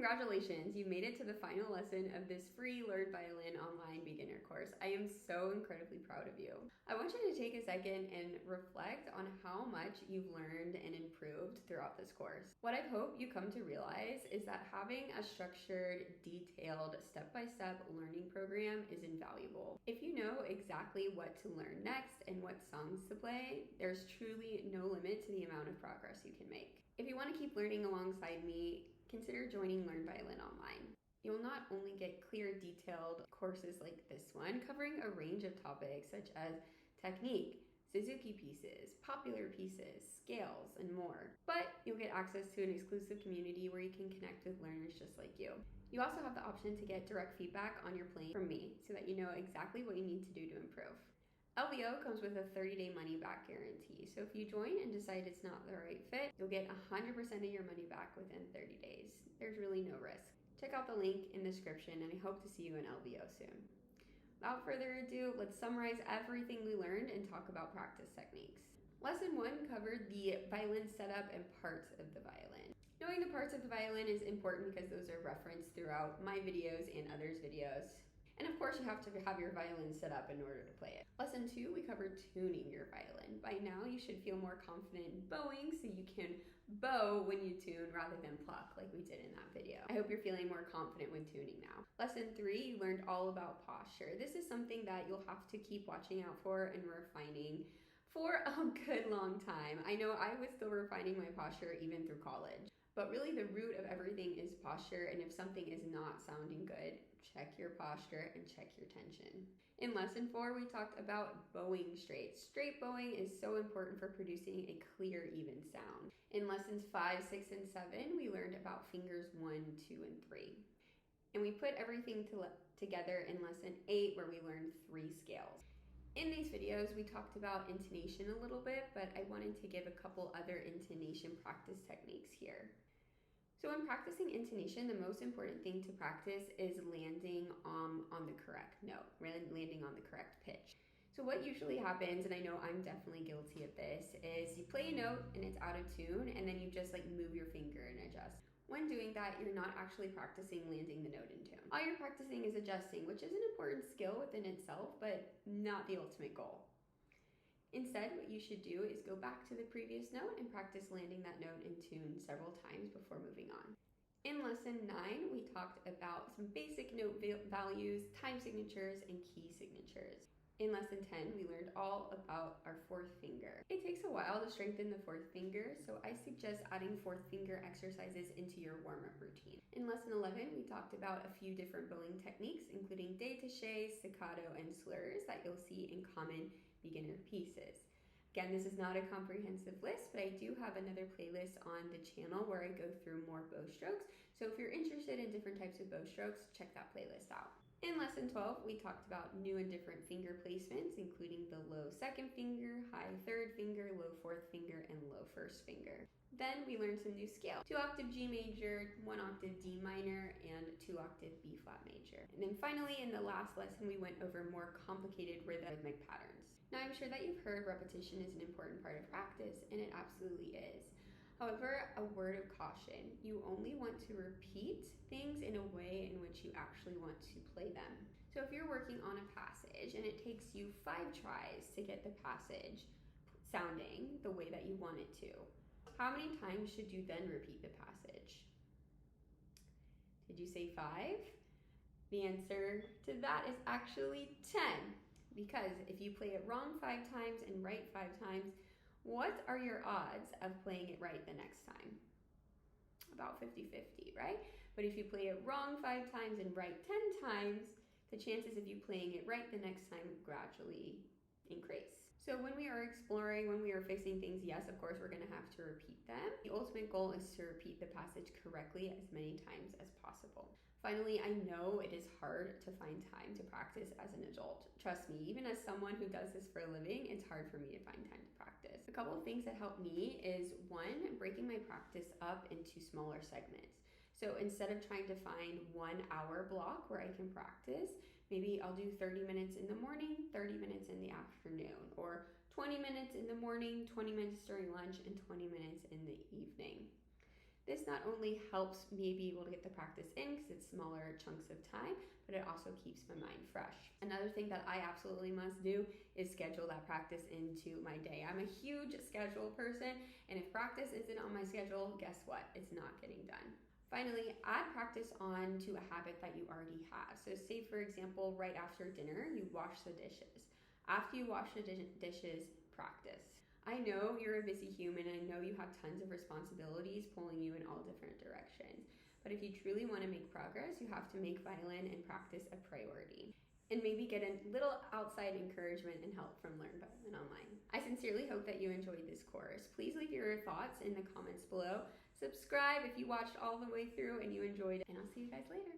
Congratulations, you made it to the final lesson of this free Learn Violin Online beginner course. I am so incredibly proud of you. I want you to take a second and reflect on how much you've learned and improved throughout this course. What I hope you come to realize is that having a structured, detailed, step-by-step learning program is invaluable. If you know exactly what to learn next and what songs to play, there's truly no limit to the amount of progress you can make. If you want to keep learning alongside me, consider joining Learn Violin Online. You'll not only get clear, detailed courses like this one, covering a range of topics such as technique, Suzuki pieces, popular pieces, scales, and more, but you'll get access to an exclusive community where you can connect with learners just like you. You also have the option to get direct feedback on your playing from me so that you know exactly what you need to do to improve. LVO comes with a 30-day money-back guarantee, so if you join and decide it's not the right fit, you'll get 100% of your money back within 30 days. There's really no risk. Check out the link in the description, and I hope to see you in LVO soon. Without further ado, let's summarize everything we learned and talk about practice techniques. Lesson 1 covered the violin setup and parts of the violin. Knowing the parts of the violin is important because those are referenced throughout my videos and others' videos. And of course, you have to have your violin set up in order to play it. Lesson 2, we covered tuning your violin. By now, you should feel more confident in bowing so you can bow when you tune rather than pluck like we did in that video. I hope you're feeling more confident when tuning now. Lesson 3, you learned all about posture. This is something that you'll have to keep watching out for and refining for a good long time. I know I was still refining my posture even through college. But really the root of everything is posture, and if something is not sounding good, check your posture and check your tension. In lesson 4, we talked about bowing straight. Straight bowing is so important for producing a clear, even sound. In lessons 5, 6, and 7, we learned about fingers 1, 2, and 3. And we put everything together in lesson 8, where we learned 3 scales. In these videos, we talked about intonation a little bit, but I wanted to give a couple other intonation practice techniques here. So when practicing intonation, the most important thing to practice is landing on the correct note, landing on the correct pitch. So what usually happens, and I know I'm definitely guilty of this, is you play a note and it's out of tune, and then you just like move your finger and adjust. When doing that, you're not actually practicing landing the note in tune. All you're practicing is adjusting, which is an important skill within itself, but not the ultimate goal. Instead, what you should do is go back to the previous note and practice landing that note in tune several times before moving on. In lesson 9, we talked about some basic note values, time signatures, and key signatures. In lesson 10, we learned all about our 4th finger. It takes a while to strengthen the 4th finger, so I suggest adding 4th finger exercises into your warm-up routine. In lesson 11, we talked about a few different bowing techniques, including détaché, staccato, and slurs that you'll see in common beginner pieces. Again, this is not a comprehensive list, but I do have another playlist on the channel where I go through more bow strokes. So if you're interested in different types of bow strokes, check that playlist out. In lesson 12, we talked about new and different finger placements, including the low 2nd finger, high 3rd finger, low 4th finger, and low 1st finger. Then we learned some new scales: 2-octave G major, 1-octave D minor, and 2-octave B flat major. And then finally, in the last lesson, we went over more complicated rhythmic patterns. Now, I'm sure that you've heard repetition is an important part of practice, and it absolutely is. However, a word of caution: you only want to repeat things in a way in which you actually want to play them. So if you're working on a passage and it takes you 5 tries to get the passage sounding the way that you want it to, how many times should you then repeat the passage? Did you say 5? The answer to that is actually 10, because if you play it wrong 5 times and right 5 times, what are your odds of playing it right the next time? About 50-50, right? But if you play it wrong 5 times and right 10 times, the chances of you playing it right the next time gradually increase. So when we are exploring, when we are fixing things, yes, of course, we're going to have to repeat them. The ultimate goal is to repeat the passage correctly as many times as possible. Finally, I know it is hard to find time to practice as an adult. Trust me, even as someone who does this for a living, it's hard for me to find time to practice. A couple of things that help me is 1, breaking my practice up into smaller segments. So instead of trying to find 1 hour block where I can practice, maybe I'll do 30 minutes in the morning, 30 minutes in the afternoon, or 20 minutes in the morning, 20 minutes during lunch, and 20 minutes in the evening. This not only helps me be able to get the practice in because it's smaller chunks of time, but it also keeps my mind fresh. Another thing that I absolutely must do is schedule that practice into my day. I'm a huge schedule person, and if practice isn't on my schedule, guess what? It's not getting done. Finally, add practice on to a habit that you already have. So say, for example, right after dinner, you wash the dishes. After you wash the dishes, practice. I know you're a busy human, and I know you have tons of responsibilities pulling you in all different directions. But if you truly want to make progress, you have to make violin and practice a priority. And maybe get a little outside encouragement and help from Learn Violin Online. I sincerely hope that you enjoyed this course. Please leave your thoughts in the comments below. Subscribe if you watched all the way through and you enjoyed it. And I'll see you guys later.